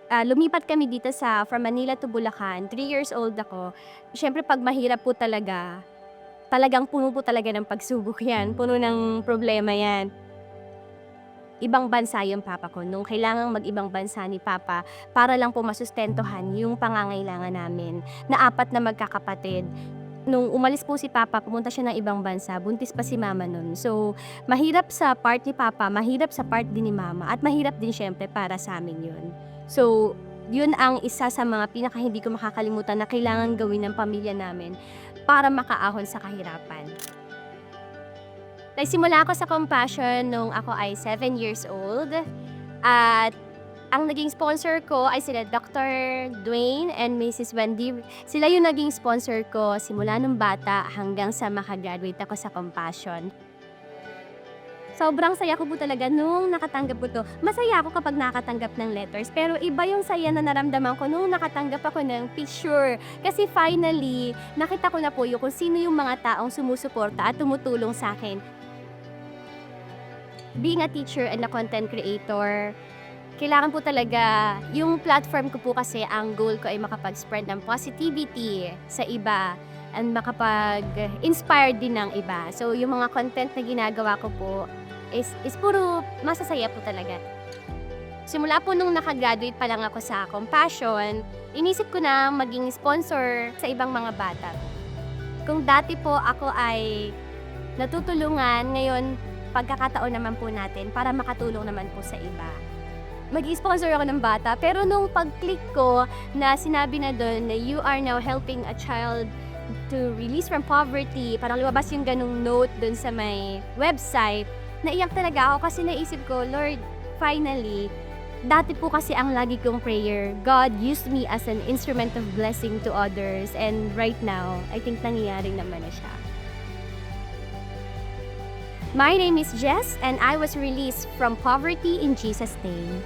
Lumipat kami dito from Manila to Bulacan, 3 years old ako. Siyempre 'pag mahirap po talaga, talagang puno po talaga ng pagsubok 'yan, puno ng problema 'yan. Ibang bansa yung papa ko, nung kailangang mag-ibang bansa ni papa para lang po masustentuhan yung pangangailangan namin na 4 na magkakapatid. Nung umalis po si papa, pumunta siya ng ibang bansa, buntis pa si mama nun. So, mahirap sa part ni papa, mahirap sa part din ni mama, at mahirap din siyempre para sa'min yun. So, yun ang isa sa mga pinaka hindi ko makakalimutan na kailangan gawin ng pamilya namin para makaahon sa kahirapan. Nagsimula ako sa Compassion nung ako ay 7 years old, at ang naging sponsor ko ay sila Dr. Dwayne and Mrs. Wendy. Sila yung naging sponsor ko simula nung bata hanggang sa maka-graduate ako sa Compassion. Sobrang saya ko po talaga nung nakatanggap ko 'to. Masaya ako kapag nakatanggap ng letters, pero iba yung saya na naramdaman ko nung nakatanggap ako ng picture. Kasi finally, nakita ko na po yung kung sino yung mga taong sumusuporta at tumutulong sa'kin. Being a teacher and a content creator, kailangan po talaga yung platform ko po, kasi ang goal ko ay makapag-spread ng positivity sa iba and makapag-inspire din ng iba. So, yung mga content na ginagawa ko po is puro masasaya po talaga. Simula po nung naka-graduate pa lang ako sa Compassion, inisip ko na maging sponsor sa ibang mga bata. Kung dati po ako ay natutulungan, ngayon pagkakataon naman po natin para makatulong naman po sa iba. Mag-i-sponsor ako ng bata, pero nung pag-click ko na sinabi na doon na you are now helping a child to release from poverty, parang lumabas yung ganung note doon sa may website, naiyak talaga ako kasi naisip ko, Lord, finally, dati po kasi ang lagi kong prayer, God used me as an instrument of blessing to others, and right now, I think nangyayari naman na siya. My name is Jess, and I was released from poverty in Jesus' name.